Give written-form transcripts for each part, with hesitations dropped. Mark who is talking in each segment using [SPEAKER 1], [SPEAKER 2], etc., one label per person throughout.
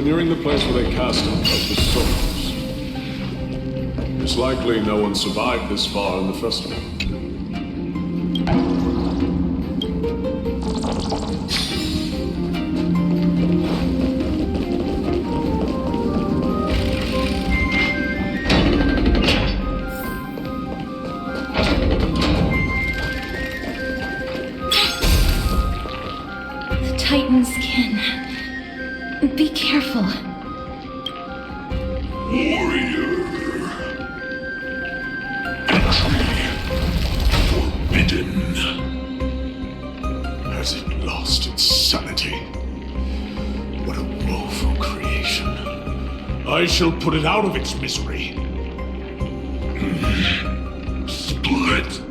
[SPEAKER 1] nearing the place where they cast out the souls. It's likely no one survived this far in the festival.
[SPEAKER 2] Titan's kin. Be careful.
[SPEAKER 3] Warrior. Entry forbidden.
[SPEAKER 1] Has it lost its sanity? What a woeful creation. I shall put it out of its misery.
[SPEAKER 3] Split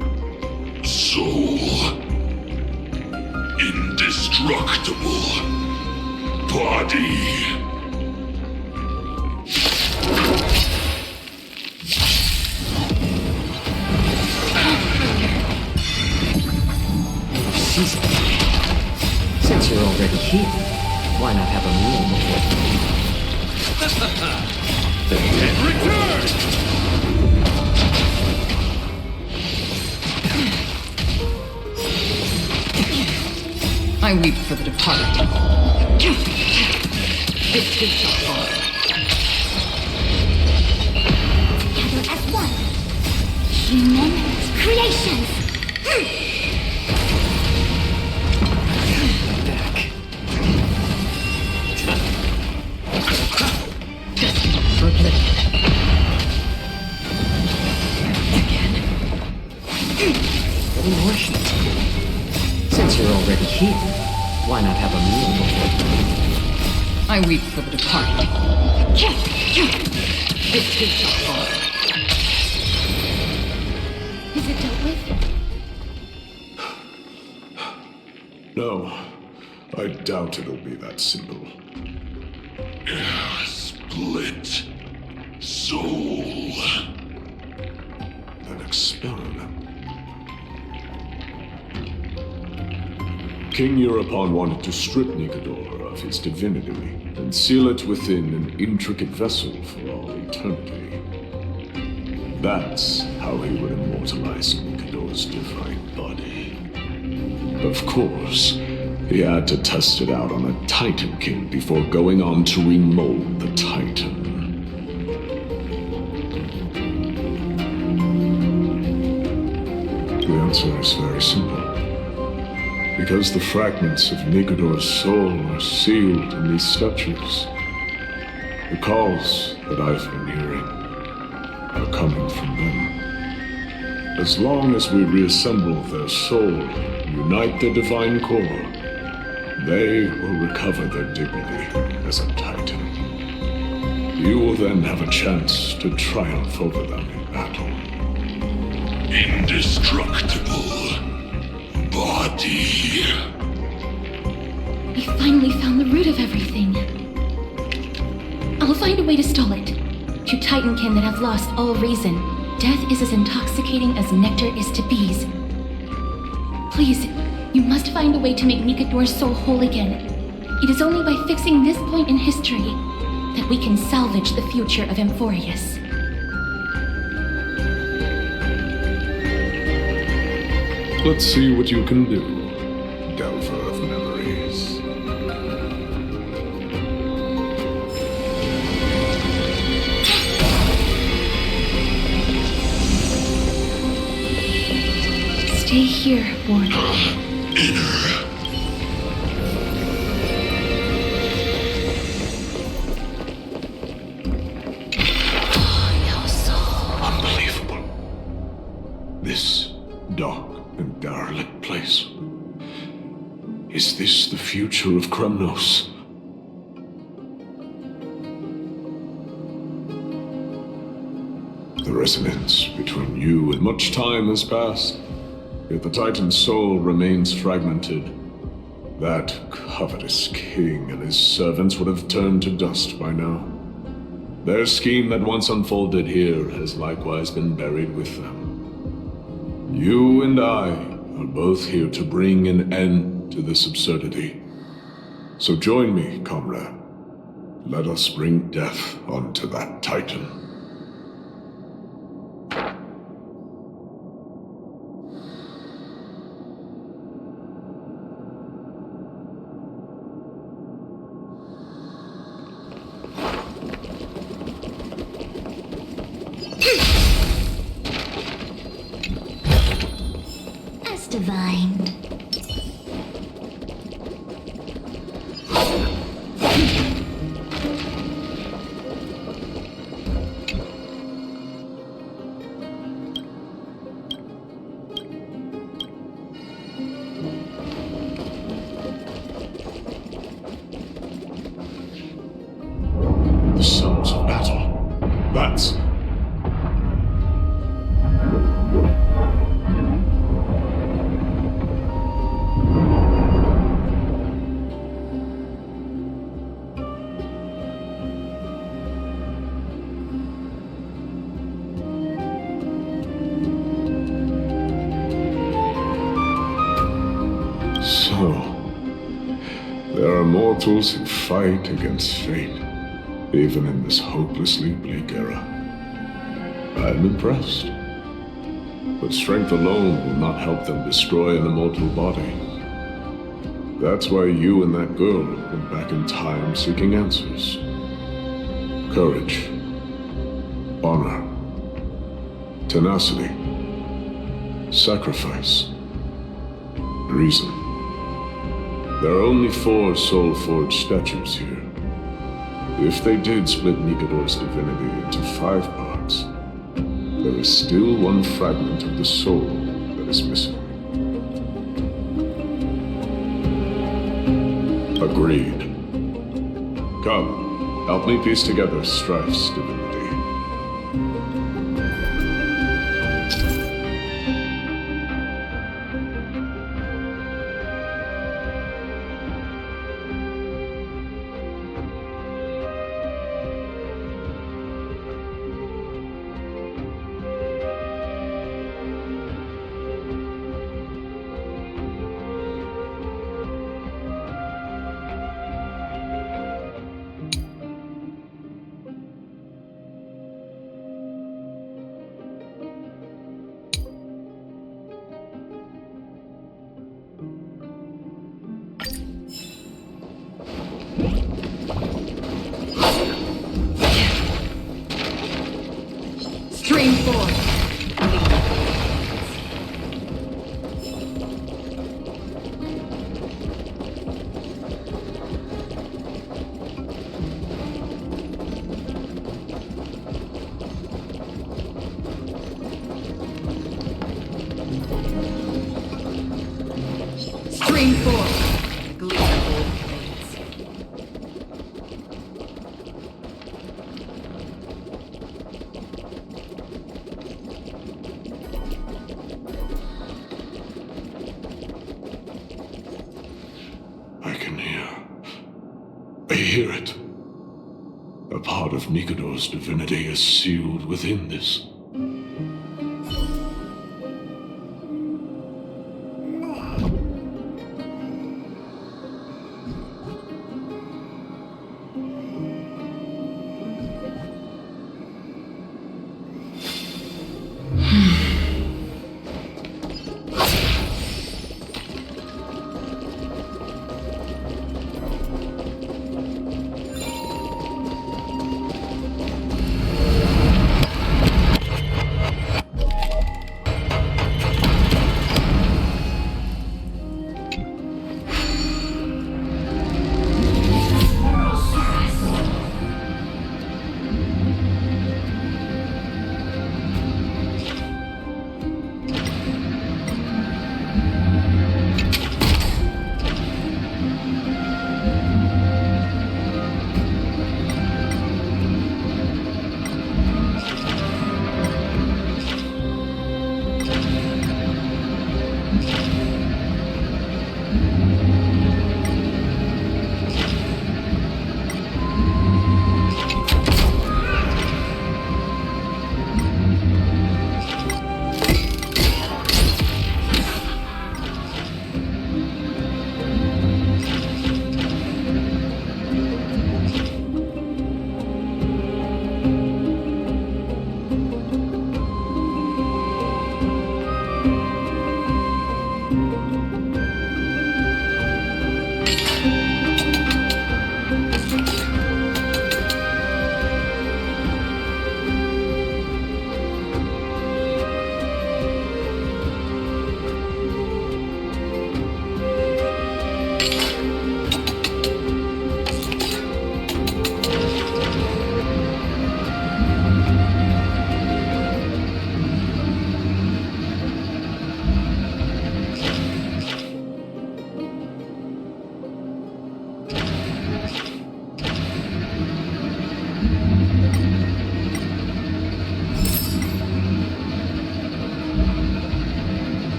[SPEAKER 3] soul. Indestructible body.
[SPEAKER 4] Since you're already here, why not have a meal before?
[SPEAKER 3] The dead return!
[SPEAKER 4] I weep for the departed. It too shall fall.
[SPEAKER 2] Together as one. Human creations.
[SPEAKER 4] Back. Forbidden. Again. Getting worshipped. Since you're already here, why not have a meal before? I weep for the departed. It too shall fall.
[SPEAKER 2] Is it dealt with?
[SPEAKER 1] No, I doubt it'll be that simple.
[SPEAKER 3] Split soul.
[SPEAKER 1] An experiment. King Europon wanted to strip Nicodor of his divinity and seal it within an intricate vessel for all eternity. That's how he would immortalize Nicodor's divine body. Of course, he had to test it out on a Titan King before going on to remold the Titan. The answer is very simple. Because the fragments of Nicodor's soul are sealed in these statues. The calls that I've been hearing are coming from them. As long as we reassemble their soul, unite their divine core, they will recover their dignity as a Titan. You will then have a chance to triumph over them in battle.
[SPEAKER 3] Indestructible body.
[SPEAKER 2] We finally found the root of everything. I'll find a way to stall it. To Titankin that have lost all reason, death is as intoxicating as nectar is to bees. Please, you must find a way to make Nicodor's soul whole again. It is only by fixing this point in history that we can salvage the future of Amphoreus.
[SPEAKER 1] Let's see what you can do, Delver of Memories.
[SPEAKER 2] Stay here, Ward.
[SPEAKER 3] Inner.
[SPEAKER 1] Unbelievable. This dark and derelict place. Is this the future of Kremnos? The resonance between you and much time has passed, yet the Titan's soul remains fragmented. That covetous king and his servants would have turned to dust by now. Their scheme that once unfolded here has likewise been buried with them. You and I are both here to bring an end to this absurdity. So join me, comrade. let us bring death onto that Titan.
[SPEAKER 5] As divine.
[SPEAKER 1] The sounds of battle. That's... So, there are mortals who fight against fate, even in this hopelessly bleak era. I'm impressed. But strength alone will not help them destroy an immortal body. That's why you and that girl went back in time seeking answers. Courage, honor, tenacity, sacrifice, reason. There are only 4 soul-forged statues here. If they did split Nikodor's divinity into 5 parts, there is still one fragment of the soul that is missing. Agreed. Come, help me piece together Strife's divinity.
[SPEAKER 4] Stream 4. Stream 4. Gleaming blades.
[SPEAKER 1] I hear it. A part of Nikodor's divinity is sealed within this.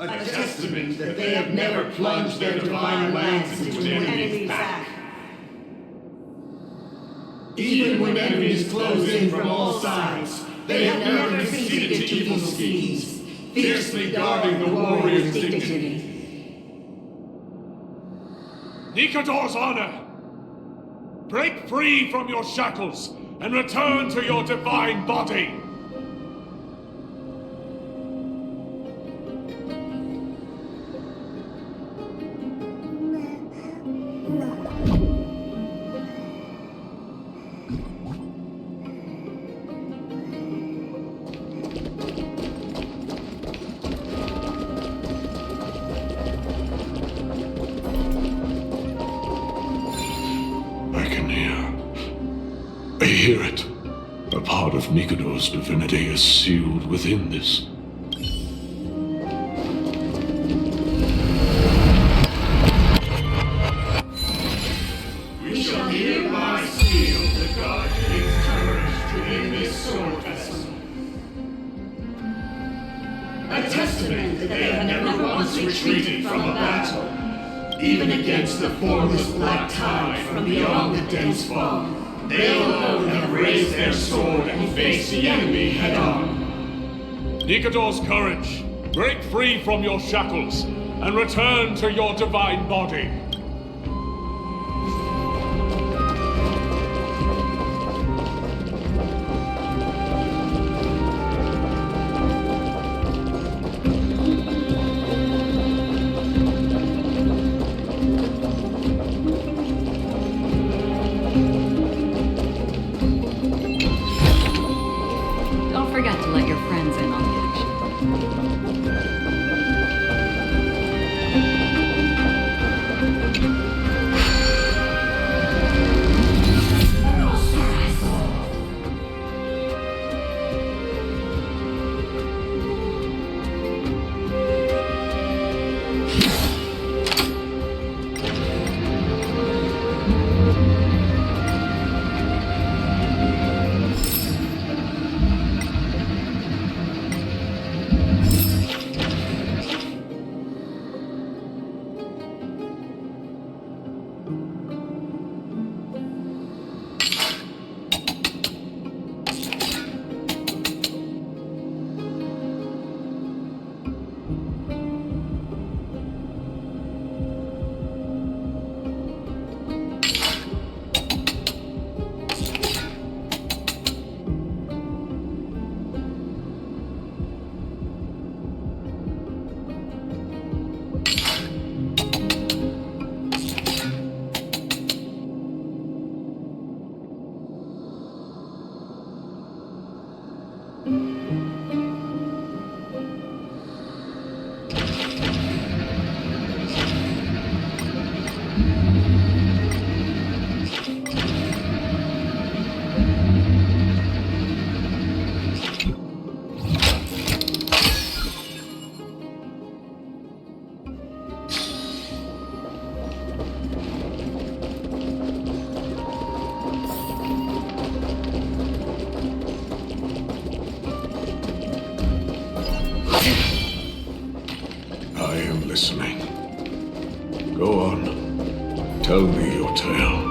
[SPEAKER 5] A testament that they have never plunged their divine lance into an enemy's back. Even when enemies close in from all sides, they have never conceded to evil schemes, fiercely guarding the warrior's dignity.
[SPEAKER 1] Nikodor's honor! Break free from your shackles and return to your divine body! I hear it. A part of Nikodor's divinity is sealed within this.
[SPEAKER 5] We shall hereby seal the God King's courage within this sword vessel. A testament that they have never once retreated from a battle, even against the formless black tide from beyond the dense fog. They alone have raised their sword and faced the enemy head-on.
[SPEAKER 1] Nikodor's courage, break free from your shackles and return to your divine body.
[SPEAKER 4] Don't forget to let your friends in on the action.
[SPEAKER 1] I am listening. Go on. Tell me your tale.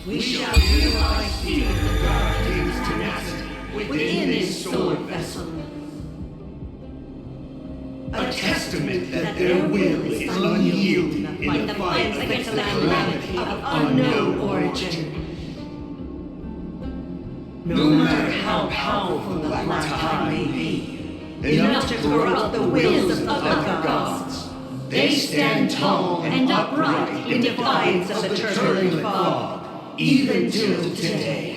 [SPEAKER 5] We shall utilize fear of the Dark King's tenacity within this sword vessel. A testament that their will is unyielding in the fight against the calamity of unknown origin. No matter how powerful the Black Tide may be, enough to corrupt the wills of other gods, they stand tall and upright in defiance of the turbulent fog, even till today.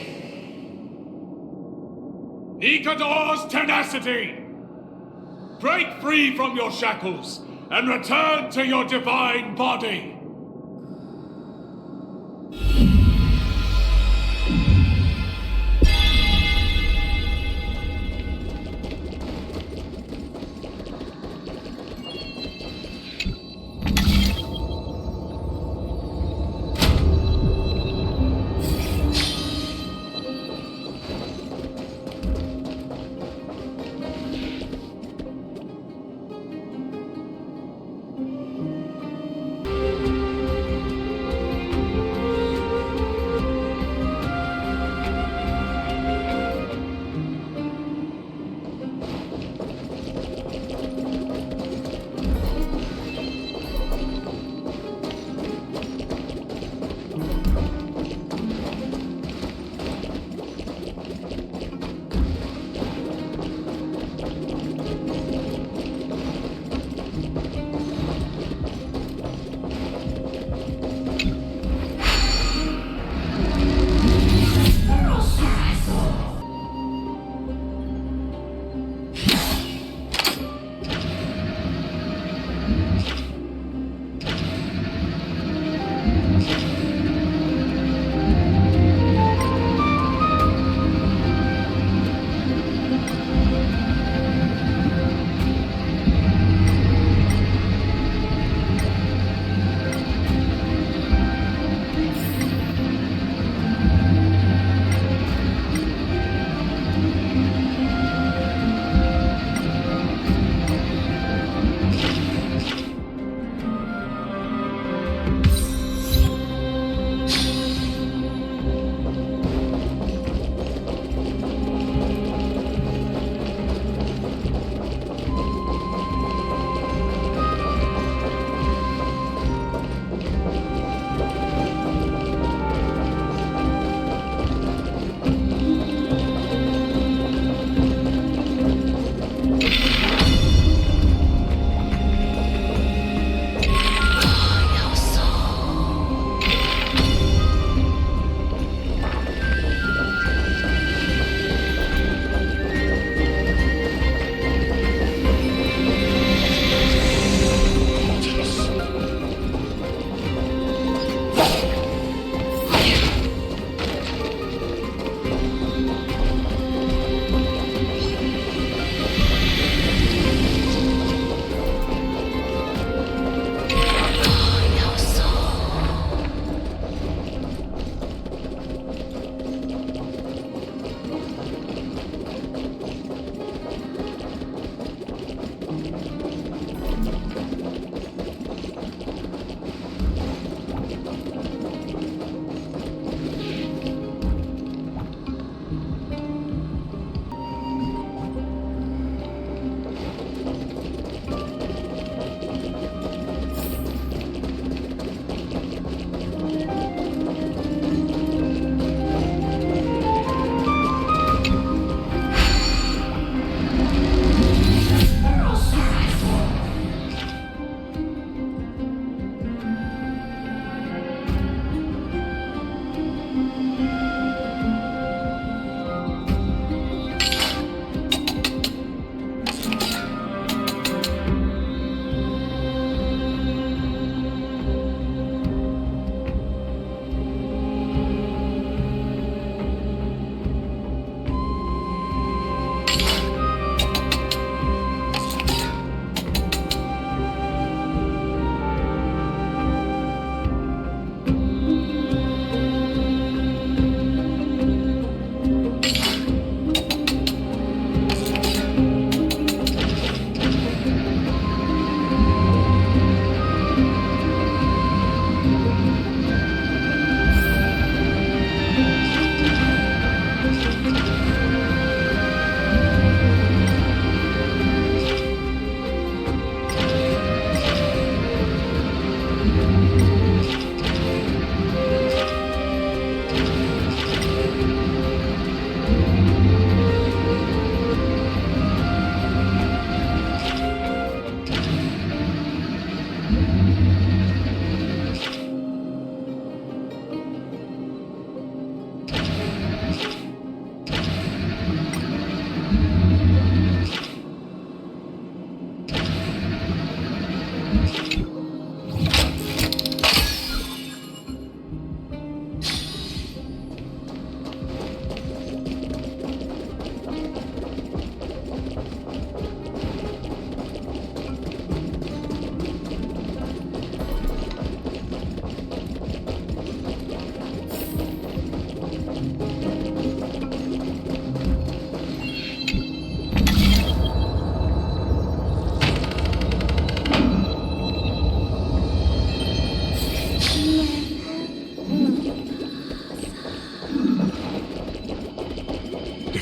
[SPEAKER 6] Nikador's tenacity! Break free from your shackles and return to your divine body!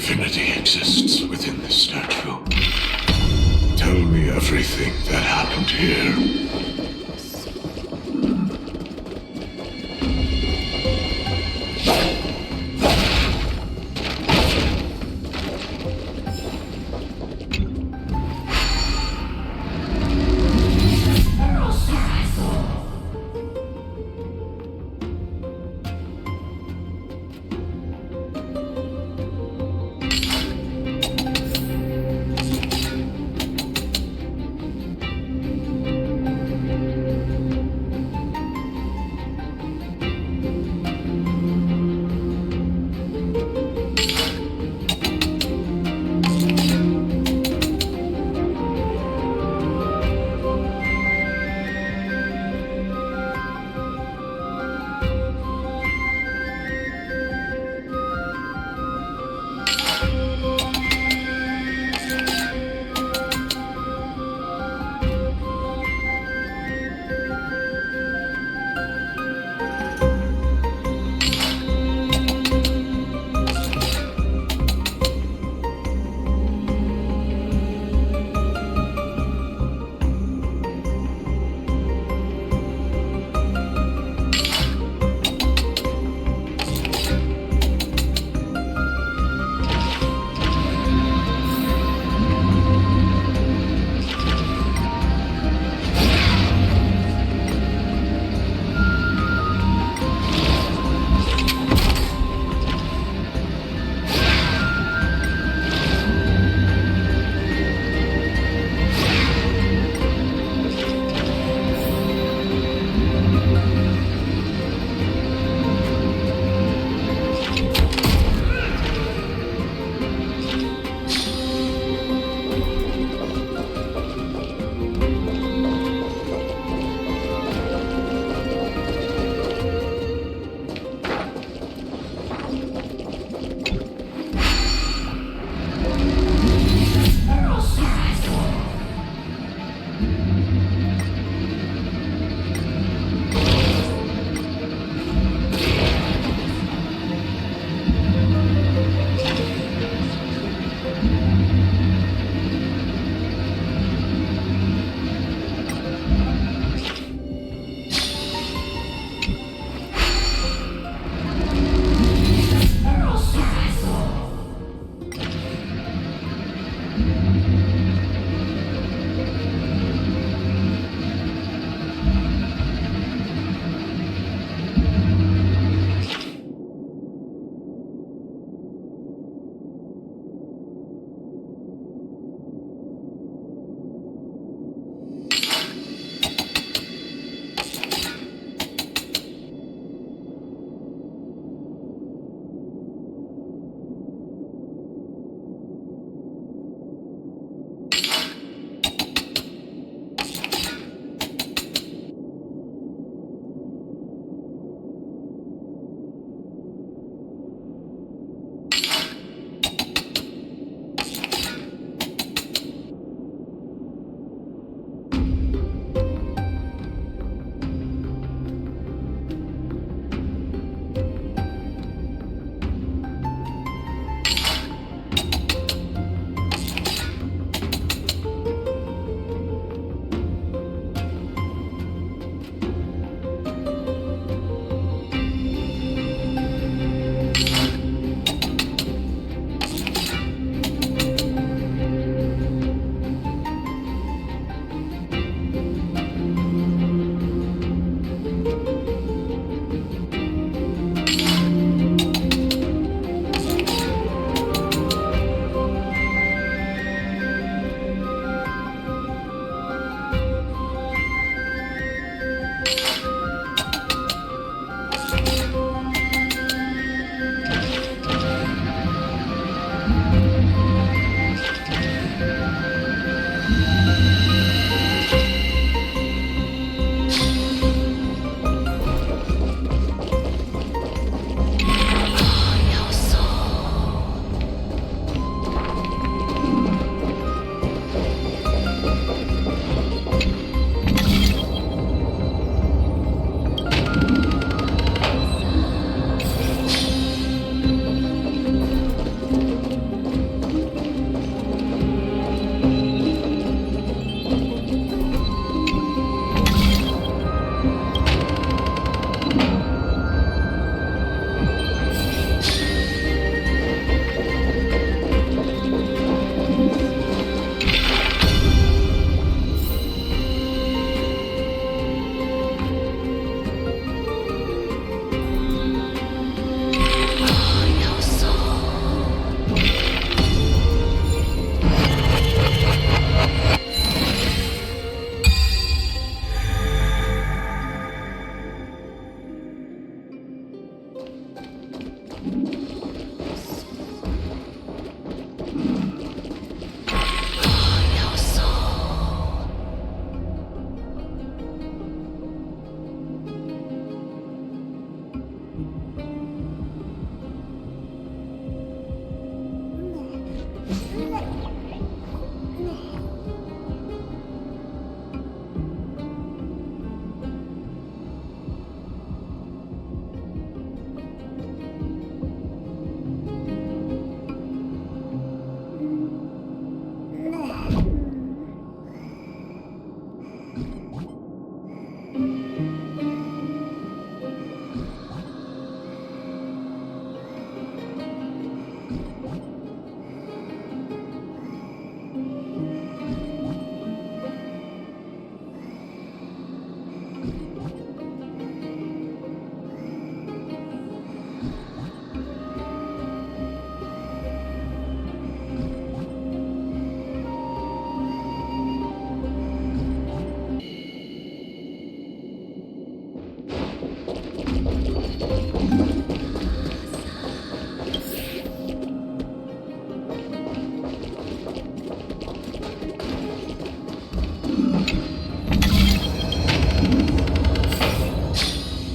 [SPEAKER 1] divinity exists within this statue. Tell me everything that happened here.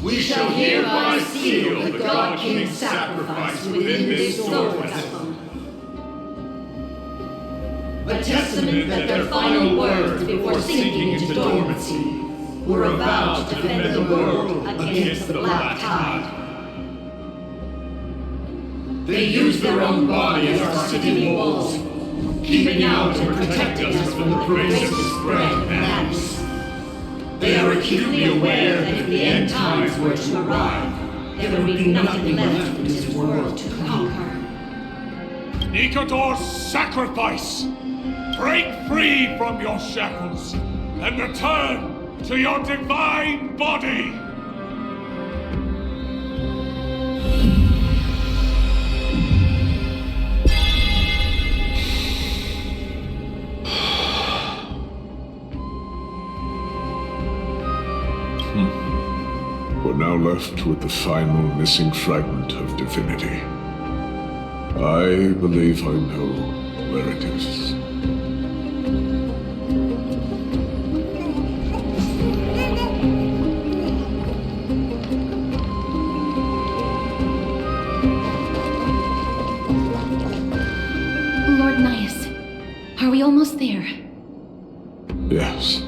[SPEAKER 5] We shall hereby seal the God King's sacrifice within this soul vessel. A testament that their final words before sinking into dormancy were a vow to defend the world against the Black Tide. They used their own body as our city walls, keeping out and protecting us from the pervasive spread of madness. They are acutely aware that if the end times were to arrive, there would be nothing left in this world to conquer.
[SPEAKER 6] Nikodor's sacrifice! Break free from your shackles and return to your divine body!
[SPEAKER 1] We're now left with the final missing fragment of divinity. I believe I know where it is.
[SPEAKER 2] Lord Nias, are we almost there?
[SPEAKER 1] Yes.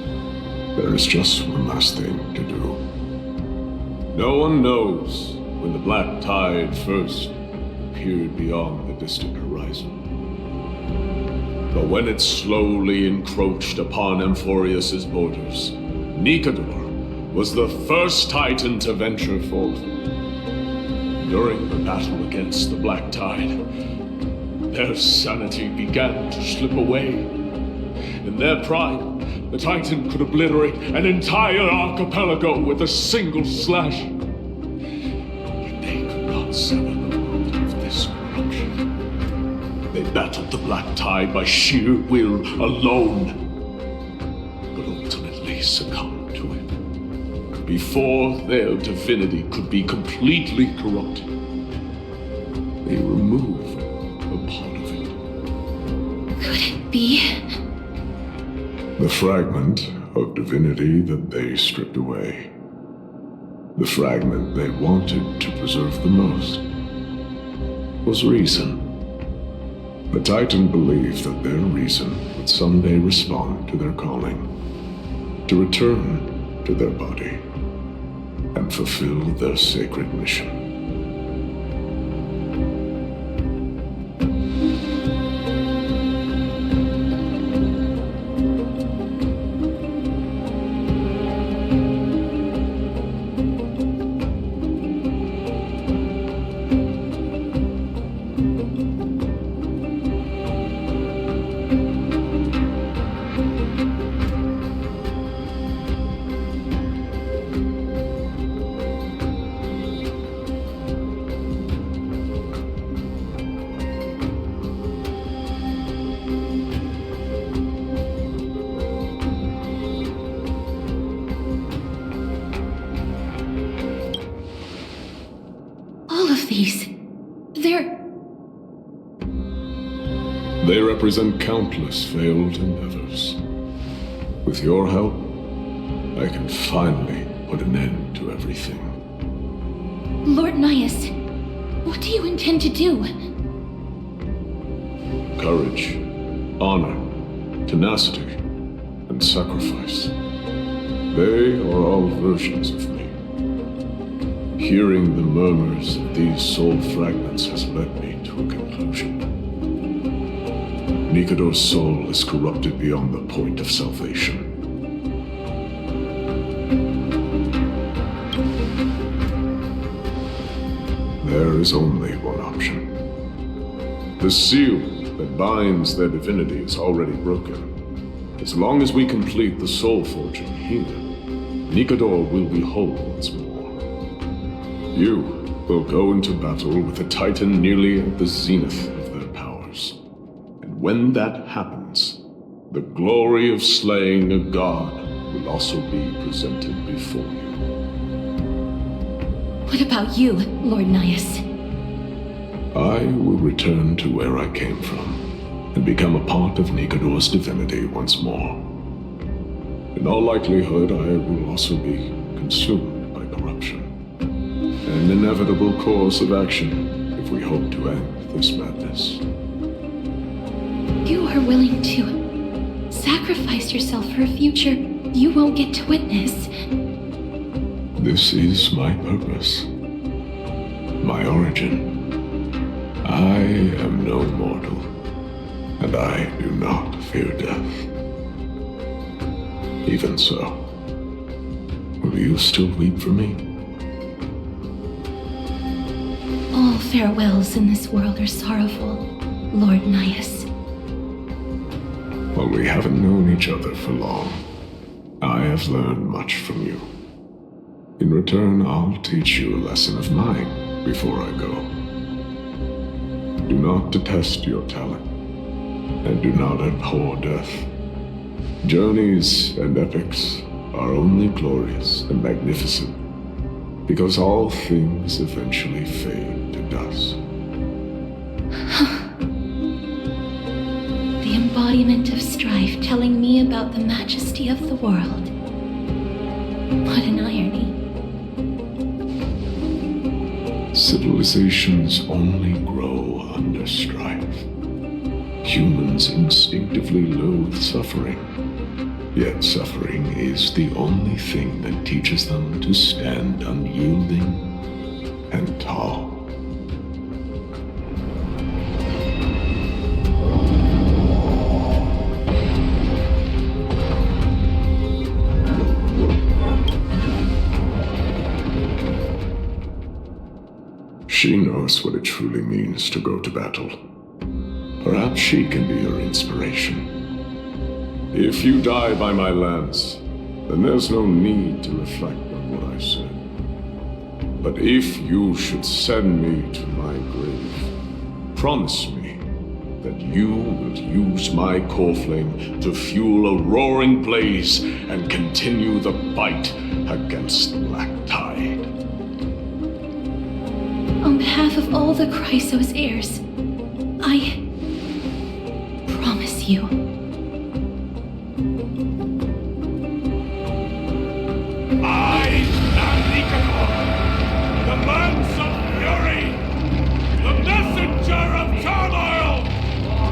[SPEAKER 1] There is just one last thing to do. No one knows when the Black Tide first appeared beyond the distant horizon. But when it slowly encroached upon Amphoreus' borders, Nikodor was the first Titan to venture forth. During the battle against the Black Tide, their sanity began to slip away. In their pride, the Titan could obliterate an entire archipelago with a single slash. But they could not sever the world of this corruption. They battled the Black Tide by sheer will alone, but ultimately succumbed to it. Before their divinity could be completely corrupted, they removed a part of it.
[SPEAKER 2] Could it be?
[SPEAKER 1] The fragment of divinity that they stripped away. The fragment they wanted to preserve the most was reason. The Titan believed that their reason would someday respond to their calling, to return to their body, and fulfill their sacred mission. They represent countless failed endeavors. With your help, I can finally put an end to everything.
[SPEAKER 2] Lord Nias, what do you intend to do?
[SPEAKER 1] Courage, honor, tenacity, and sacrifice. They are all versions of me. Hearing the murmurs of these soul fragments has led me to a conclusion. Nikador's soul is corrupted beyond the point of salvation. There is only one option. The seal that binds their divinity is already broken. As long as we complete the soul forging here, Nikador will be whole once more. You will go into battle with a titan nearly at the zenith of their powers. And when that happens, the glory of slaying a god will also be presented before you.
[SPEAKER 2] What about you, Lord Nias?
[SPEAKER 1] I will return to where I came from, and become a part of Nikador's divinity once more. In all likelihood, I will also be consumed by corruption. An inevitable course of action if we hope to end this madness.
[SPEAKER 2] You are willing to sacrifice yourself for a future you won't get to witness.
[SPEAKER 1] This is my purpose. My origin. I am no mortal, and I do not fear death. Even so, will you still weep for me?
[SPEAKER 2] All farewells in this world are sorrowful, Lord Nias.
[SPEAKER 1] While we haven't known each other for long, I have learned much from you. In return, I'll teach you a lesson of mine before I go. Do not detest your talent, and do not abhor death. Journeys and epics are only glorious and magnificent, because all things eventually fade to dust.
[SPEAKER 2] The embodiment of strife telling me about the majesty of the world. What an irony.
[SPEAKER 1] Civilizations only grow under strife. Humans instinctively loathe suffering. Yet suffering is the only thing that teaches them to stand unyielding and tall. She knows what it truly means to go to battle. Perhaps she can be your inspiration. If you die by my lance, then there's no need to reflect on what I said. But if you should send me to my grave, promise me that you will use my core flame to fuel a roaring blaze and continue the fight against the Black Tide.
[SPEAKER 2] On behalf of all the Chrysos heirs, I promise you.
[SPEAKER 6] I am Nikador, the lance of fury, the messenger of turmoil,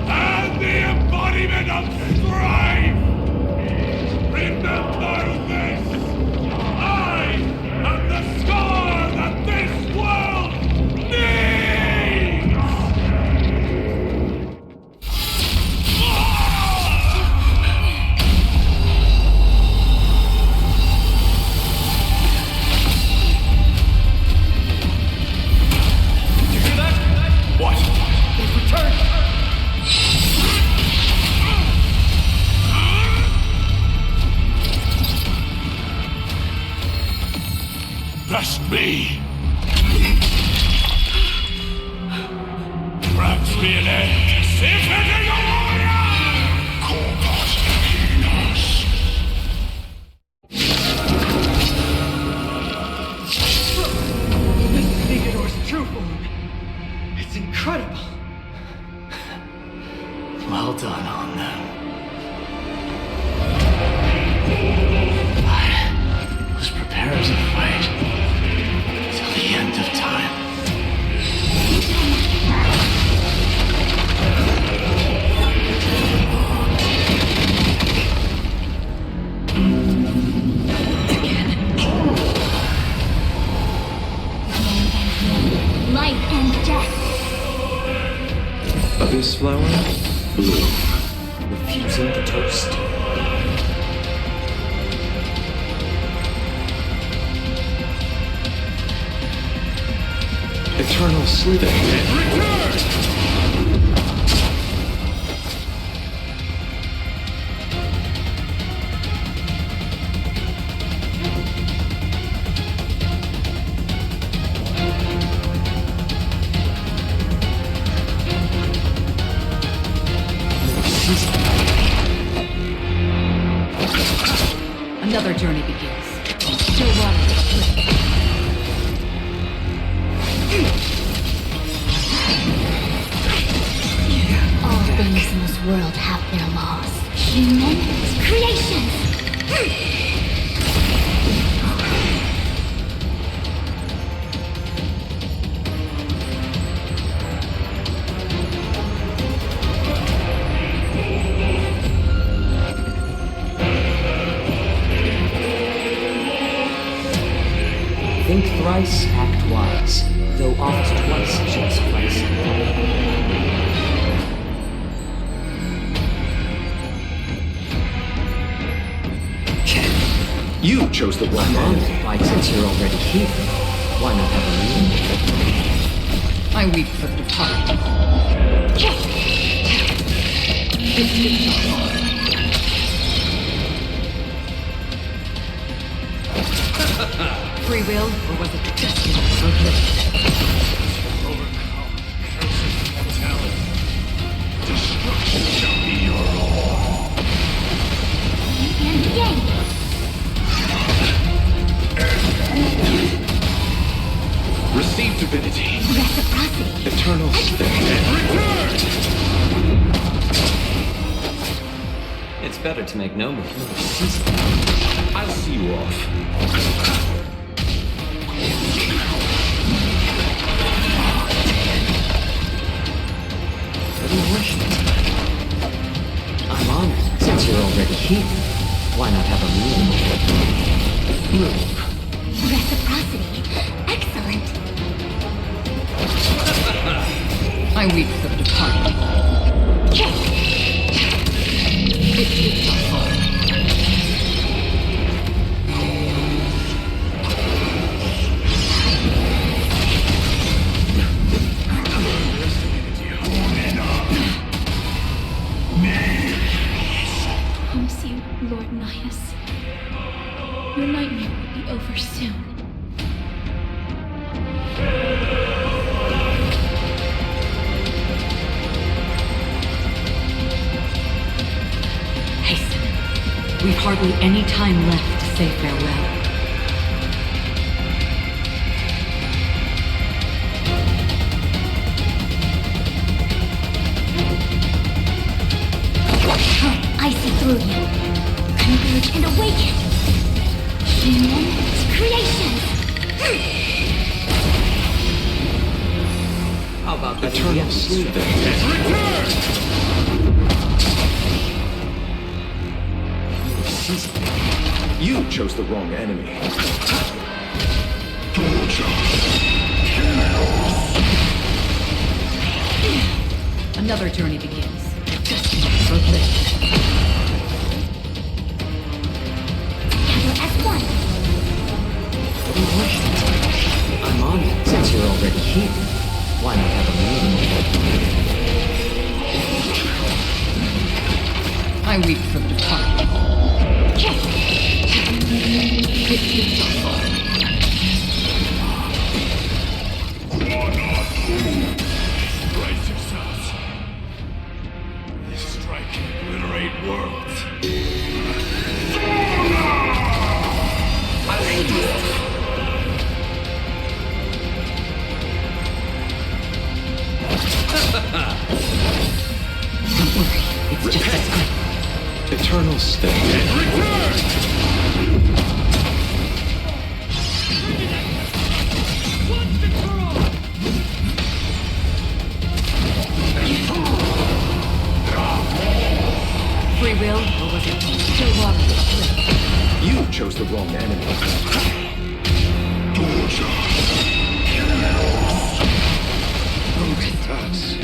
[SPEAKER 6] and the embodiment of strife. Remember this. I am the scar that this world needs. What? They've returned! Trust me! Grant me an end! Symphony of Warrior! Corpus Venus!
[SPEAKER 7] This is Nikador's true form.
[SPEAKER 4] It's incredible.
[SPEAKER 7] Well done on them. I was prepared to fight till the end of time.
[SPEAKER 2] Life and death.
[SPEAKER 8] Abyss flower?
[SPEAKER 1] Bloom.
[SPEAKER 8] Refusing the toast. Eternal slither.
[SPEAKER 4] Another journey begins. Still water.
[SPEAKER 2] All things in this world have their laws. Human creations.
[SPEAKER 7] Think thrice, act wise, though oft twice shall suffice.
[SPEAKER 8] You chose the wrong
[SPEAKER 7] Come on,
[SPEAKER 8] one.
[SPEAKER 7] fight since you're already here. Why not have a meal?
[SPEAKER 4] I weep for the departed. Free will, or was it destiny?
[SPEAKER 3] Overcome curses mortality. Destruction shall be your all.
[SPEAKER 2] And yay.
[SPEAKER 8] Receive divinity.
[SPEAKER 2] Reciprocity.
[SPEAKER 8] Eternal slither.
[SPEAKER 7] It's better to make no move.
[SPEAKER 8] I'll see you off.
[SPEAKER 7] What do you wish? I'm honored. Since you're already here, why not have a meal?
[SPEAKER 2] Reciprocity. Excellent.
[SPEAKER 4] I weep for the departed.
[SPEAKER 2] Promise you, Lord Nihus. Your nightmare will be over soon.
[SPEAKER 4] Hasten. We've hardly any time left to say farewell.
[SPEAKER 2] I see through you. Converge and awaken. Human creations.
[SPEAKER 7] How about that?
[SPEAKER 8] Eternal slither. You chose the wrong enemy.
[SPEAKER 4] Another journey begins. Destiny fulfilled.
[SPEAKER 2] Together as one.
[SPEAKER 7] What do you wish? I'm honored. Since you're already here, why not have a meal?
[SPEAKER 4] I weep for the departed.
[SPEAKER 3] Brace yourselves. This strike can obliterate worlds.
[SPEAKER 4] Don't worry, it's just a scrape.
[SPEAKER 8] Eternal stay.
[SPEAKER 4] Free will, or was it still water?
[SPEAKER 8] You chose the wrong enemy.
[SPEAKER 3] Us.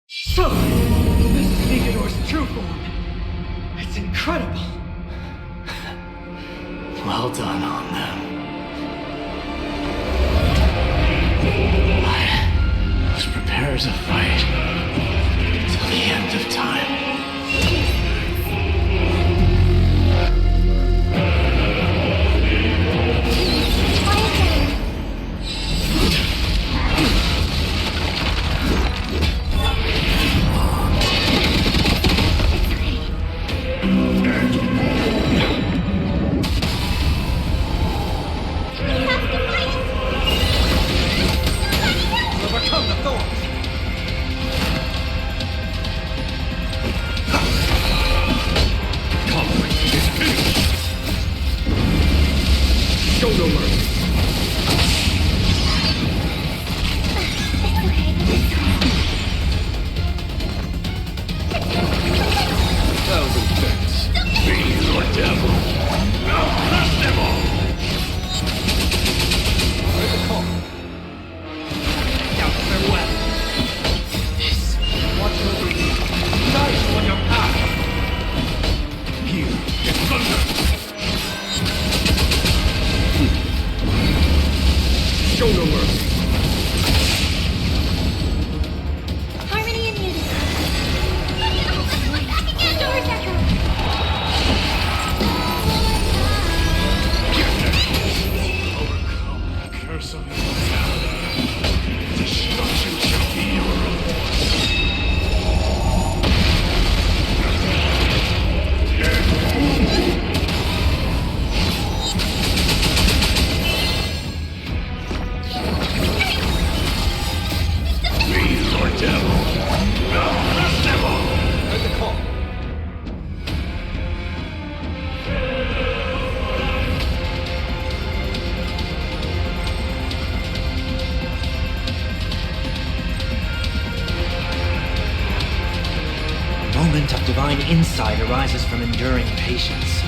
[SPEAKER 7] So, this is Nicanor's true form. It's incredible.
[SPEAKER 9] Well done on them. I was prepared to fight till the end of time.
[SPEAKER 7] Overcome the thorns.
[SPEAKER 3] Conflict is finished.
[SPEAKER 8] Show no mercy.
[SPEAKER 3] Thousand thanks. Fiend or devil. I'll crush them all.
[SPEAKER 7] Where's the call? Out farewell.
[SPEAKER 9] This
[SPEAKER 7] Watch over you. Guide you on your path.
[SPEAKER 3] Here is thunder.
[SPEAKER 8] Show no mercy.
[SPEAKER 2] Harmony and unity. Back again, Doris Echo.
[SPEAKER 3] Overcome the curse of immortality. Destruction shall be your reward. Fiend or devil. I'll crush them all.
[SPEAKER 7] Where's the call?
[SPEAKER 10] A moment of divine insight arises from enduring patience.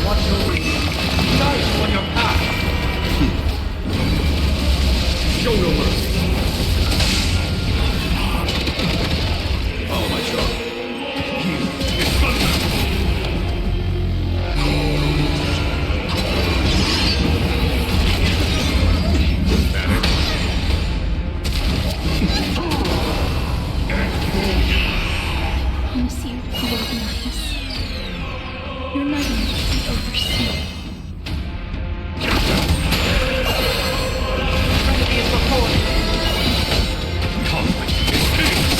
[SPEAKER 7] Watch over you. Guide you on your path.
[SPEAKER 8] Show no mercy. Follow my charge.
[SPEAKER 3] Here is thunder.
[SPEAKER 2] I promise you, you will be nice. Your nightmare will be over soon.
[SPEAKER 7] Remedy is before you.
[SPEAKER 3] Conflict is finished.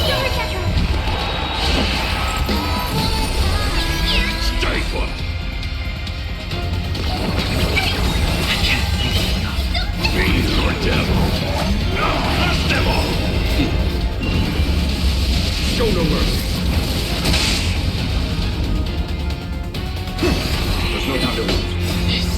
[SPEAKER 2] Doris Echo.
[SPEAKER 3] Stay put. Fiend or devil. I'll crush them all.
[SPEAKER 8] Show no mercy. There's no time to lose.
[SPEAKER 9] This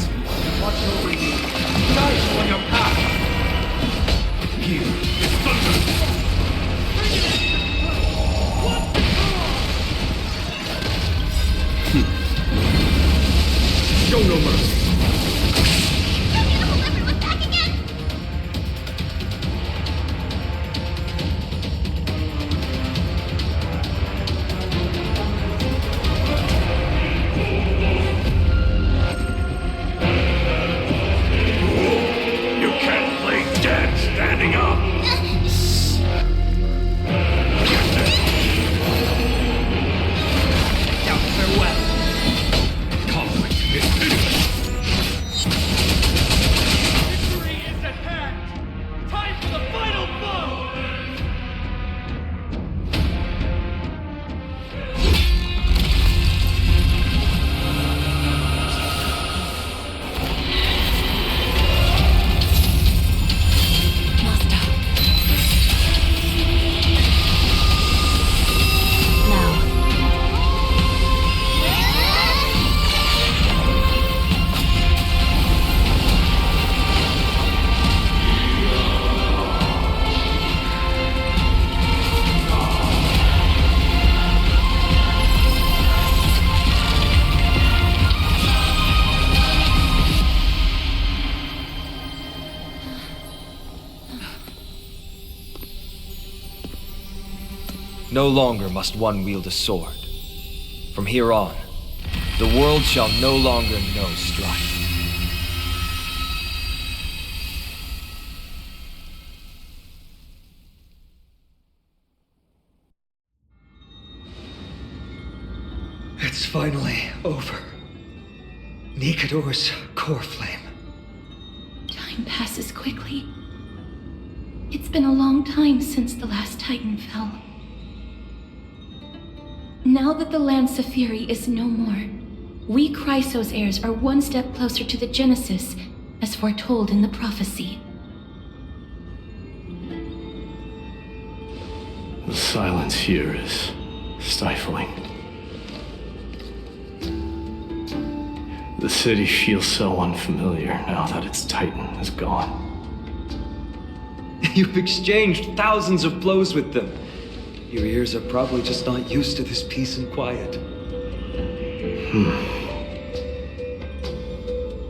[SPEAKER 10] No longer must one wield a sword. From here on, the world shall no longer know strife.
[SPEAKER 7] It's finally over. Nikador's core flame.
[SPEAKER 2] Time passes quickly. It's been a long time since the last Titan fell. Now that the Land Saphiri is no more, we Chrysos heirs are one step closer to the Genesis, as foretold in the prophecy.
[SPEAKER 9] The silence here is stifling. The city feels so unfamiliar now that its Titan is gone.
[SPEAKER 7] You've exchanged thousands of blows with them. Your ears are probably just not used to this peace and quiet.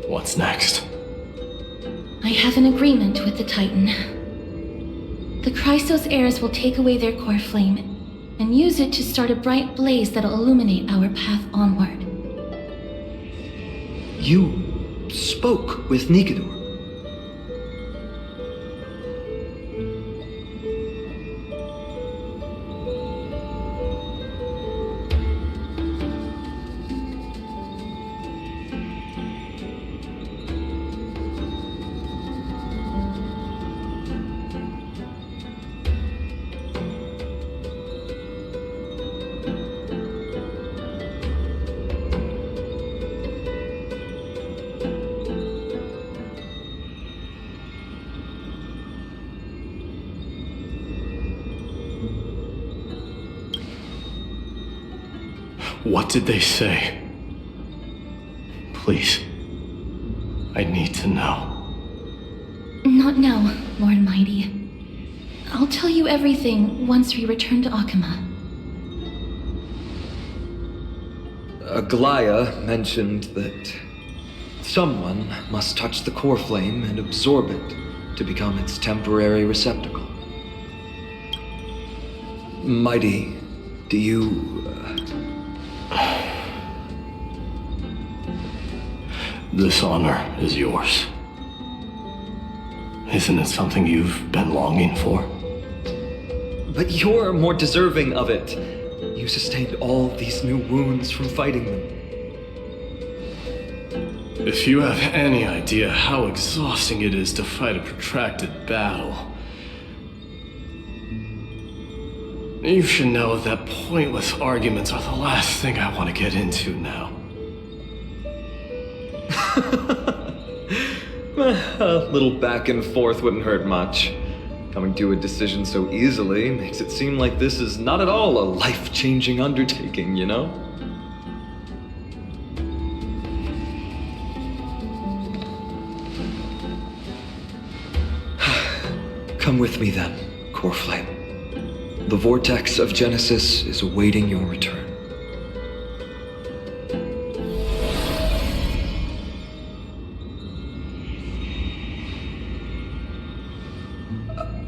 [SPEAKER 9] What's next?
[SPEAKER 2] I have an agreement with the Titan. The Chrysos heirs will take away their core flame and use it to start a bright blaze that'll illuminate our path onward.
[SPEAKER 7] You spoke with Nikador.
[SPEAKER 9] What did they say? Please. I need to know.
[SPEAKER 2] Not now, Lord Mighty. I'll tell you everything once we return to Akama.
[SPEAKER 7] Aglaya mentioned that someone must touch the core flame and absorb it to become its temporary receptacle. Mighty, do you...
[SPEAKER 9] This honor is yours. Isn't it something you've been longing for?
[SPEAKER 7] But you're more deserving of it. You sustained all these new wounds from fighting them.
[SPEAKER 9] If you have any idea how exhausting it is to fight a protracted battle, you should know that pointless arguments are the last thing I want to get into now.
[SPEAKER 7] A little back and forth wouldn't hurt much. Coming to a decision so easily makes it seem like this is not at all a life-changing undertaking, you know? Come with me then, Core Flame. The vortex of Genesis is awaiting your return.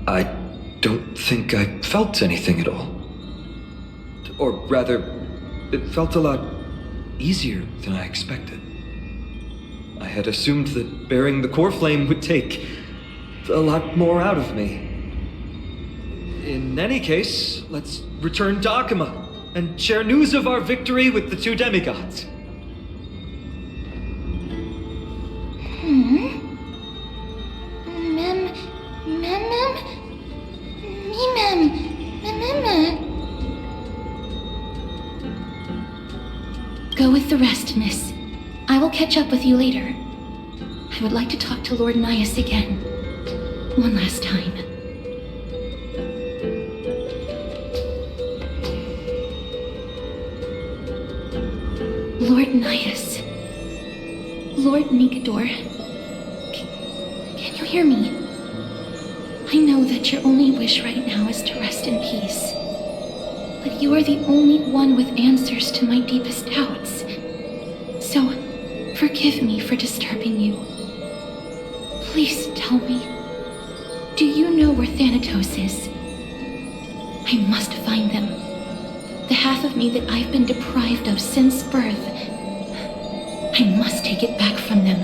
[SPEAKER 7] I don't think I felt anything at all. Or rather, it felt a lot easier than I expected. I had assumed that bearing the core flame would take a lot more out of me. In any case, let's return to Akama and share news of our victory with the two demigods.
[SPEAKER 2] Go with the rest, miss. I will catch up with you later. I would like to talk to Lord Nias again. One last time. Lord Nias. Lord Nikador. Can you hear me? I know that your only wish right now is to rest in peace. But you are the only one with answers to my deepest doubts. So, forgive me for disturbing you. Please tell me, do you know where Thanatos is? I must find them. half of me that I've been deprived of since birth. I must take it back from them.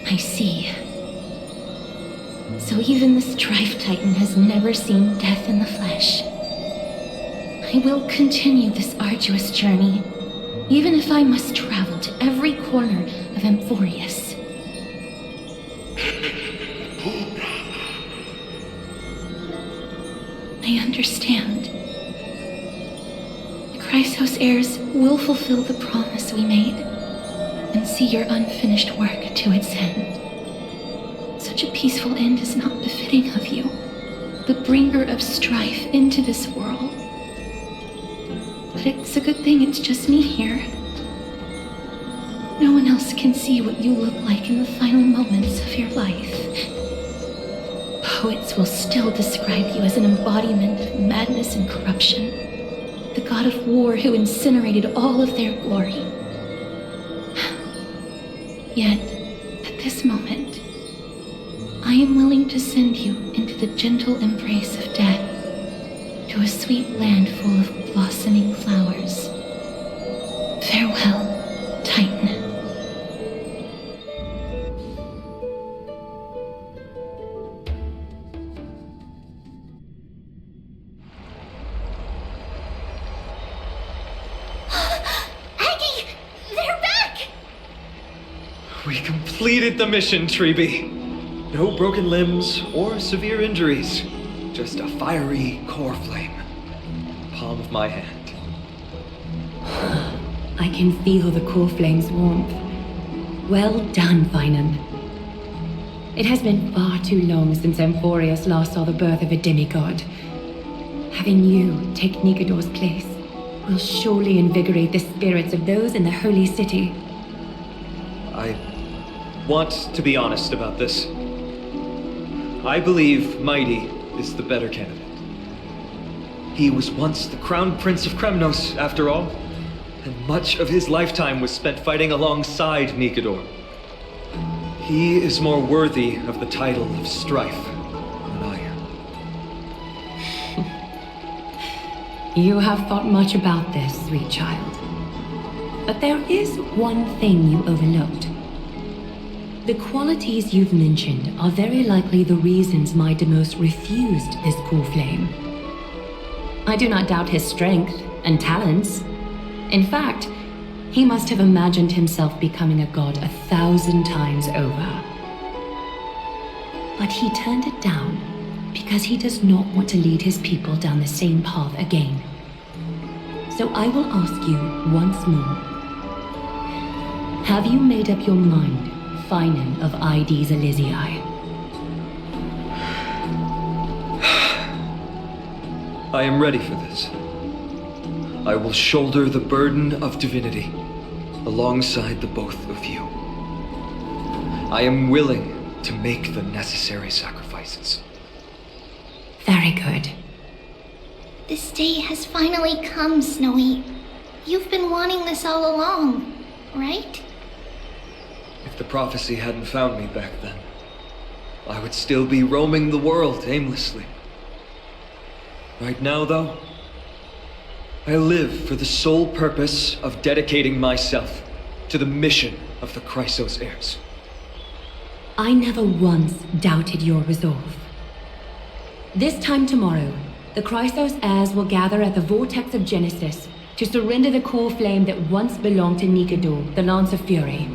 [SPEAKER 2] I see. So even the Strife Titan has never seen death in the flesh. I will continue this arduous journey, even if I must travel to every corner of Amphoreus. I understand. The Chrysos heirs will fulfill the promise we made and see your unfinished work to its end. Such a peaceful end is not befitting of you, the bringer of strife into this world. But it's a good thing it's just me here. No one else can see what you look like in the final moments of your life. Poets will still describe you as an embodiment of madness and corruption, the god of war who incinerated all of their glory. Yet, at this moment, I am willing to send you into the gentle embrace of death, to a sweet land full of blossoming flowers. Farewell, Titan.
[SPEAKER 7] We completed the mission, Treeby. No broken limbs or severe injuries. Just a fiery core flame. Palm of my hand.
[SPEAKER 11] I can feel the core flame's warmth. Well done, Finan. It has been far too long since Amphoreus last saw the birth of a demigod. Having you take Nikodor's place will surely invigorate the spirits of those in the holy city.
[SPEAKER 7] I want to be honest about this. I believe Mighty is the better candidate. He was once the crown prince of Kremnos, after all, and much of his lifetime was spent fighting alongside Nikodor. He is more worthy of the title of Strife than I am.
[SPEAKER 11] You have thought much about this, sweet child. But there is one thing you overlooked. The qualities you've mentioned are very likely the reasons my Demos refused this core flame. I do not doubt his strength and talents. In fact, he must have imagined himself becoming a god 1,000 times over. But he turned it down because he does not want to lead his people down the same path again. So I will ask you once more. Have you made up your mind, Finan of Ides Elysiae?
[SPEAKER 7] I am ready for this. I will shoulder the burden of divinity alongside the both of you. I am willing to make the necessary sacrifices.
[SPEAKER 11] Very good.
[SPEAKER 12] This day has finally come, Snowy. You've been wanting this all along, right?
[SPEAKER 7] If the prophecy hadn't found me back then, I would still be roaming the world aimlessly. Right now, though, I live for the sole purpose of dedicating myself to the mission of the Chrysos heirs.
[SPEAKER 11] I never once doubted your resolve. This time tomorrow, the Chrysos heirs will gather at the Vortex of Genesis to surrender the core flame that once belonged to Nikodor, the Lance of Fury.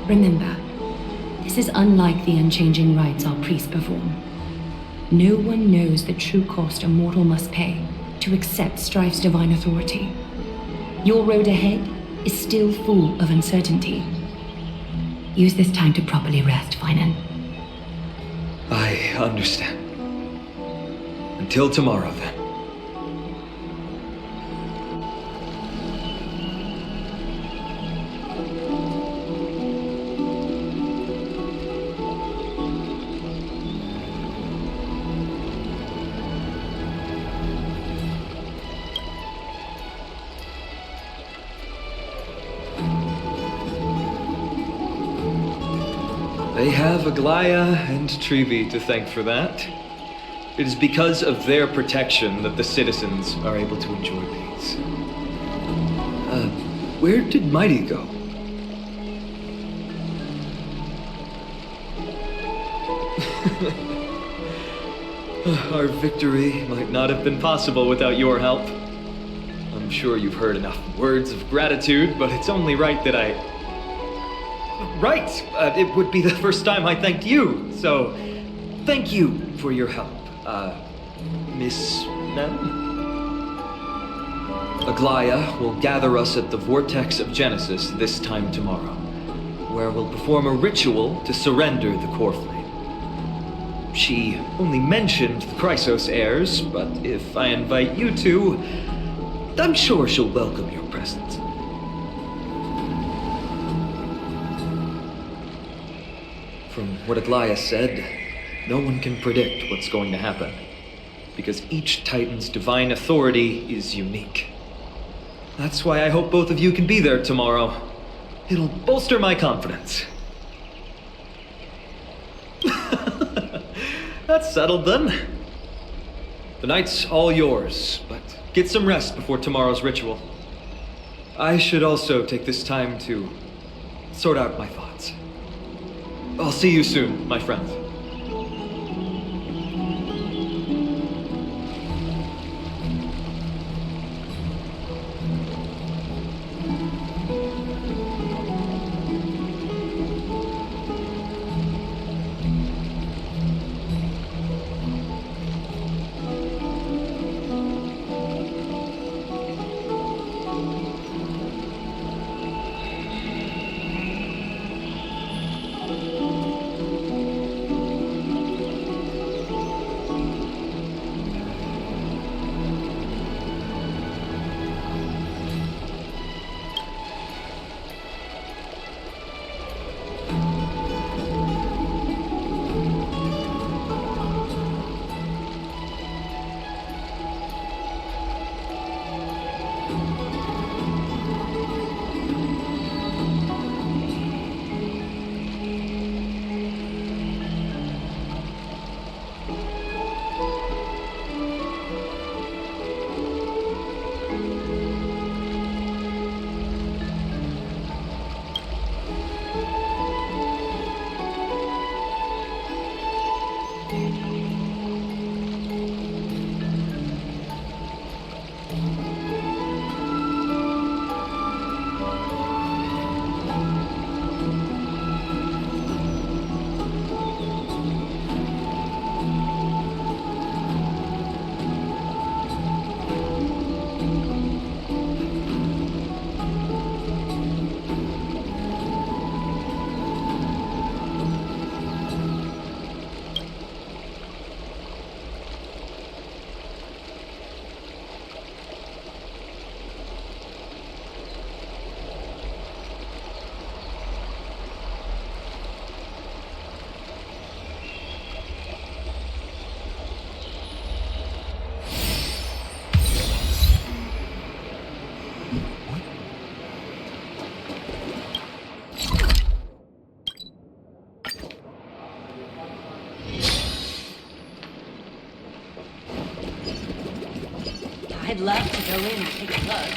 [SPEAKER 11] Remember, this is unlike the unchanging rites our priests perform. No one knows the true cost a mortal must pay to accept Strife's divine authority. Your road ahead is still full of uncertainty. Use this time to properly rest, Finan.
[SPEAKER 7] I understand. Until tomorrow, then. they have Aglaya and Trevi to thank for that. It is because of their protection that the citizens are able to enjoy peace. Where did Mighty go? Our victory might not have been possible without your help. I'm sure you've heard enough words of gratitude, but it's only right that I... Right! It would be the first time I thanked you, so thank you for your help, Miss Mem? Aglaya will gather us at the Vortex of Genesis this time tomorrow, where we'll perform a ritual to surrender the core flame. She only mentioned the Chrysos heirs, but if I invite you to, I'm sure she'll welcome your presence. From what Aglaya said, no one can predict what's going to happen, because each Titan's divine authority is unique. That's why I hope both of you can be there tomorrow. It'll bolster my confidence. That's settled then. The night's all yours, but get some rest before tomorrow's ritual. I should also take this time to sort out my thoughts. I'll see you soon, my friends.
[SPEAKER 13] I'd love to go in and take a look.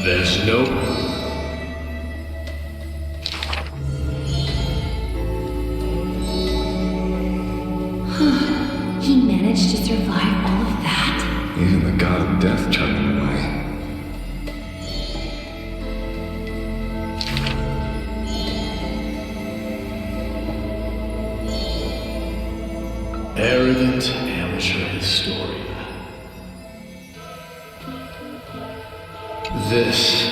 [SPEAKER 3] There's no...
[SPEAKER 11] He managed to survive all of that?
[SPEAKER 1] Even the god of death turned him away.
[SPEAKER 3] Arrogant amateur historian. This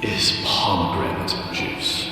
[SPEAKER 3] is pomegranate juice.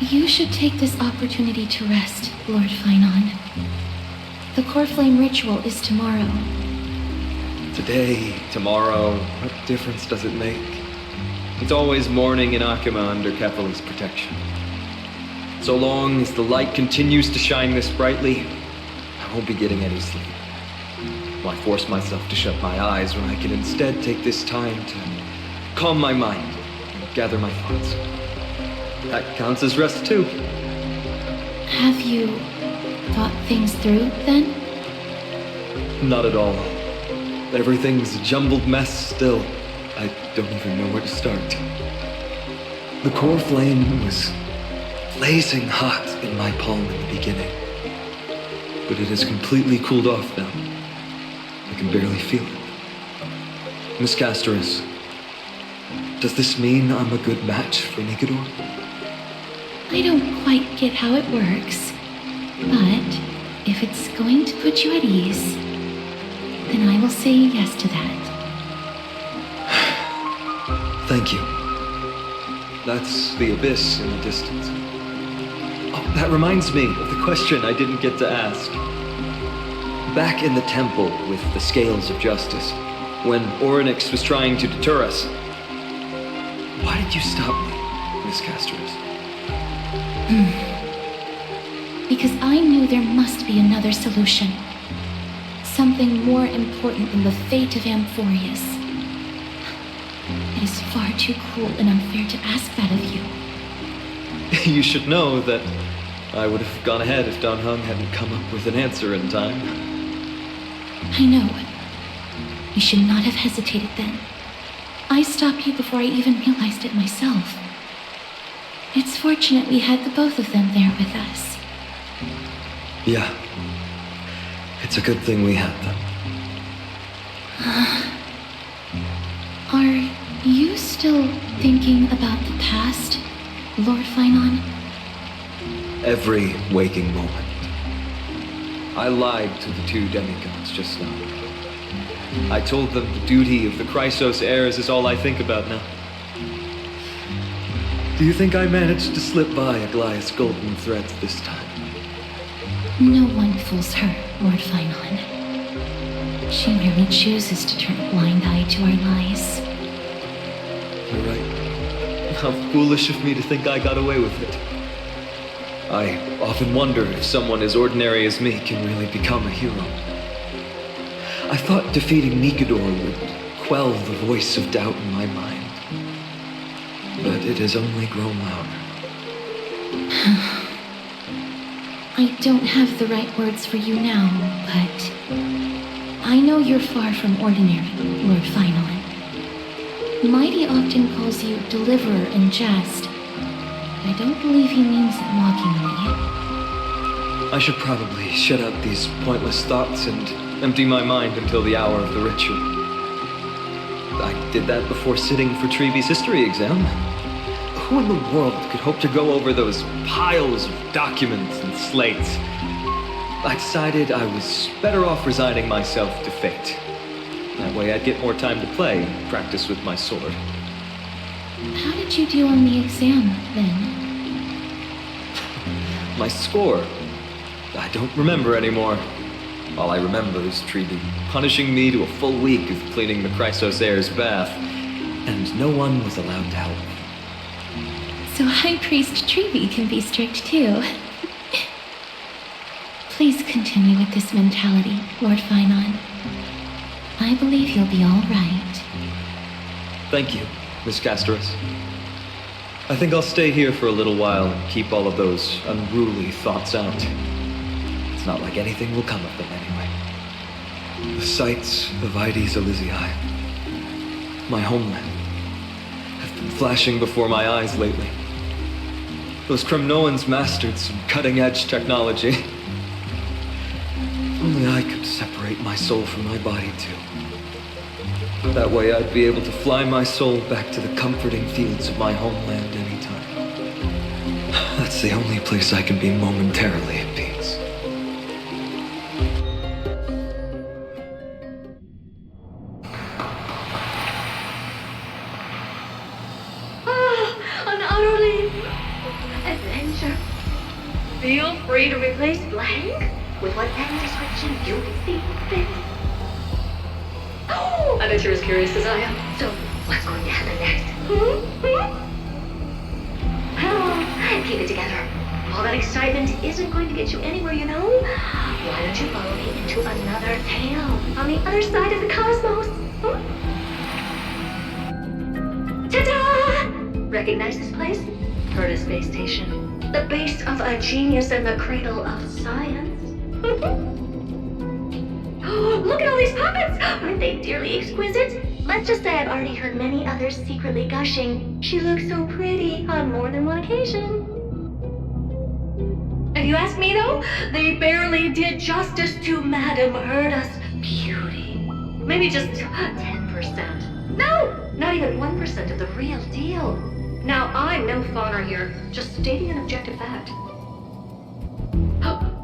[SPEAKER 2] You should take this opportunity to rest, Lord Finon. The core flame ritual is tomorrow.
[SPEAKER 7] Today, tomorrow, what difference does it make? It's always morning in Akima under Kethela's protection. So long as the light continues to shine this brightly, I won't be getting any sleep. Why force myself to shut my eyes when I can instead take this time to calm my mind and gather my thoughts? That counts as rest too.
[SPEAKER 2] Have you thought things through, then?
[SPEAKER 7] Not at all. Everything's a jumbled mess still. I don't even know where to start. The core flame was blazing hot in my palm in the beginning, but it has completely cooled off now. I can barely feel it. Miss Castoris, does this mean I'm a good match for Nigador?
[SPEAKER 2] I don't quite get how it works, but if it's going to put you at ease, then I will say yes to that.
[SPEAKER 7] Thank you. That's the abyss in the distance. Oh, that reminds me of the question I didn't get to ask. Back in the temple with the Scales of Justice, when Orynyx was trying to deter us, why did you stop me, Miss Castoris?
[SPEAKER 2] Because I knew there must be another solution. Something more important than the fate of Amphoreus. It is far too cruel and unfair to ask that of you.
[SPEAKER 7] You should know that I would have gone ahead if Dan Heng hadn't come up with an answer in time.
[SPEAKER 2] I know. You should not have hesitated then. I stopped you before I even realized it myself. It's fortunate we had the both of them there with us.
[SPEAKER 7] Yeah. It's a good thing we had them.
[SPEAKER 2] Are you still thinking about the past, Lord Finon?
[SPEAKER 7] Every waking moment. I lied to the two demigods just now. I told them the duty of the Chrysos heirs is all I think about now. Do you think I managed to slip by Aglaïa's golden threads this time?
[SPEAKER 2] No one fools her, Lord Finon. She merely chooses to turn a blind eye to our lies.
[SPEAKER 7] You're right. How foolish of me to think I got away with it. I often wonder if someone as ordinary as me can really become a hero. I thought defeating Nigador would quell the voice of doubt in my mind. But it has only grown louder.
[SPEAKER 2] I don't have the right words for you now, but I know you're far from ordinary, Lord Finon. Mighty often calls you deliverer in jest, but I don't believe he means it mockingly.
[SPEAKER 7] I should probably shut out these pointless thoughts and empty my mind until the hour of the ritual. I did that before sitting for Treeby's history exam. Who in the world could hope to go over those piles of documents and slates? I decided I was better off resigning myself to fate. That way I'd get more time to play and practice with my sword.
[SPEAKER 2] How did you do on the exam, then?
[SPEAKER 7] My score? I don't remember anymore. All I remember is Treeby punishing me to a full week of cleaning the Chrysos heir's bath, and no one was allowed to help me.
[SPEAKER 2] So High Priest Treeby can be strict too. Please continue with this mentality, Lord Finon. I believe you'll be all right.
[SPEAKER 7] Thank you, Miss Castoris. I think I'll stay here for a little while and keep all of those unruly thoughts out. It's not like anything will come of them anyway. The sights of Ides Elysiae, my homeland, have been flashing before my eyes lately. Those Kremnoans mastered some cutting-edge technology. If only I could separate my soul from my body too. That way I'd be able to fly my soul back to the comforting fields of my homeland anytime. That's the only place I can be momentarily at peace.
[SPEAKER 14] An utterly adventure free to replace blank with whatever description you see fit. Oh, I bet you're as curious as I am. So, what's going to happen next? Oh, keep it together. All that excitement isn't going to get you anywhere, you know? Why don't you follow me into another tale on the other side of the cosmos? Ta-da! Recognize this place? Herta Space Station. The base of a genius and the cradle of science. Look at all these puppets! Aren't they dearly exquisite? Let's just say I've already heard many others secretly gushing. She looks so pretty on more than one occasion. If you ask me though, they barely did justice to Madame Herta's beauty. Maybe just 10%. No, not even 1% of the real deal. Now, I'm no fawner here, just stating an objective fact.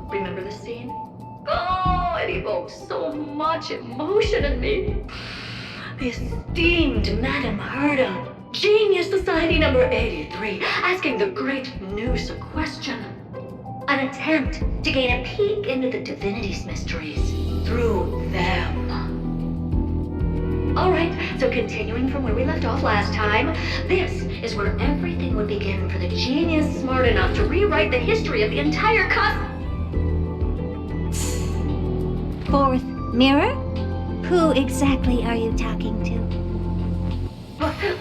[SPEAKER 14] Remember this scene? Oh, it evokes so much emotion in me. The esteemed Madame Herta, Genius Society number 83, asking the great Noose a question. An attempt to gain a peek into the divinity's mysteries through them. Alright, so continuing from where we left off last time, this is where everything would begin for the genius smart enough to rewrite the history of the entire
[SPEAKER 15] Fourth mirror? Who exactly are you talking to?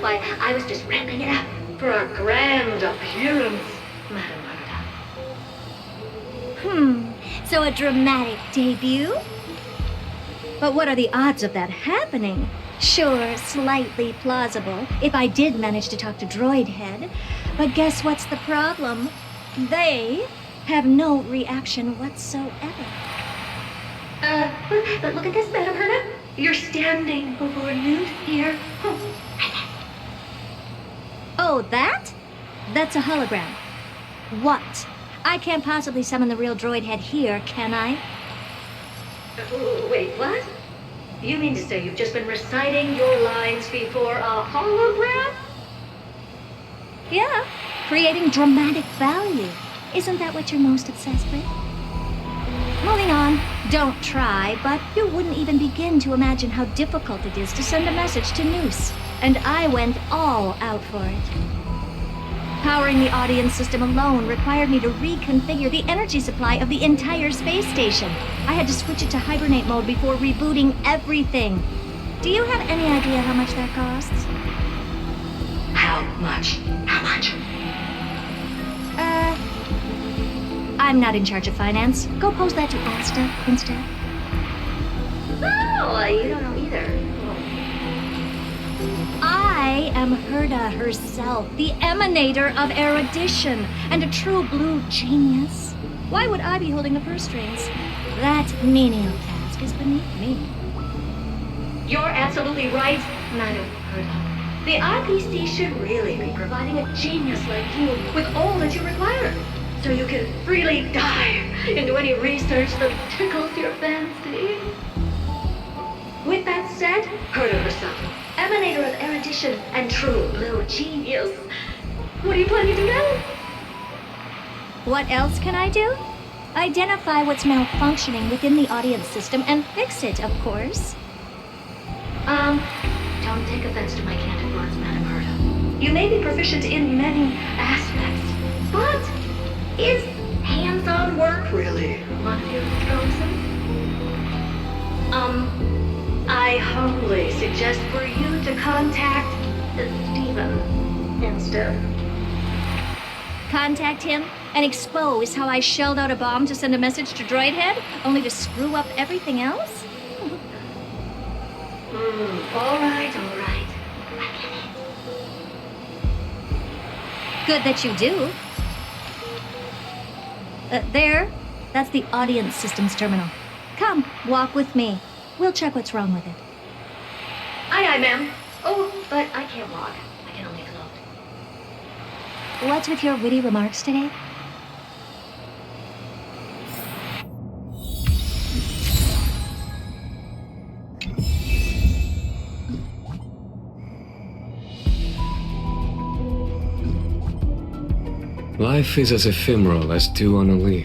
[SPEAKER 14] Why, I was just ramping it up for our grand appearance, Madame Herta.
[SPEAKER 15] So a dramatic debut? But what are the odds of that happening? Sure, slightly plausible, if I did manage to talk to Droid Head. But guess what's the problem? They have no reaction whatsoever.
[SPEAKER 14] But look at this, Madame Herta. You're standing before Newt here.
[SPEAKER 15] Oh, that? That's a hologram. What? I can't possibly summon the real Droid Head here, can I?
[SPEAKER 14] Wait, what? You mean to say you've just been reciting your lines before a hologram?
[SPEAKER 15] Yeah, creating dramatic value. Isn't that what you're most obsessed with? Moving on, don't try, but you wouldn't even begin to imagine how difficult it is to send a message to Noose. And I went all out for it. Powering the audience system alone required me to reconfigure the energy supply of the entire space station. I had to switch it to hibernate mode before rebooting everything. Do you have any idea how much that costs?
[SPEAKER 14] How much? How much?
[SPEAKER 15] I'm not in charge of finance. Go pose that to Asta instead.
[SPEAKER 14] Oh, you don't know either.
[SPEAKER 15] I am Herta herself, the emanator of erudition, and a true blue genius. Why would I be holding the purse strings? That menial task is beneath me.
[SPEAKER 14] You're absolutely right, Madame Herta. The RPC should really be providing a genius like you with all that you require, so you can freely dive into any research that tickles your fancy. With that said, Herta herself, emanator of erudition and true blue genius. What are you planning to do now?
[SPEAKER 15] What else can I do? Identify what's malfunctioning within the audience system and fix it, of course.
[SPEAKER 14] Don't take offense to my candid words, Madame Herta. You may be proficient in many aspects, but is hands-on work really one of your strong suits? I humbly suggest for you to contact Steven instead.
[SPEAKER 15] Contact him and expose how I shelled out a bomb to send a message to Droid Head, only to screw up everything else?
[SPEAKER 14] All right. I get it.
[SPEAKER 15] Good that you do. There, that's the audience systems terminal. Come, walk with me. We'll check what's wrong with it.
[SPEAKER 14] Aye, ma'am. Oh, but I can't walk. I can only float.
[SPEAKER 15] What's with your witty remarks today?
[SPEAKER 9] Life is as ephemeral as dew on a leaf.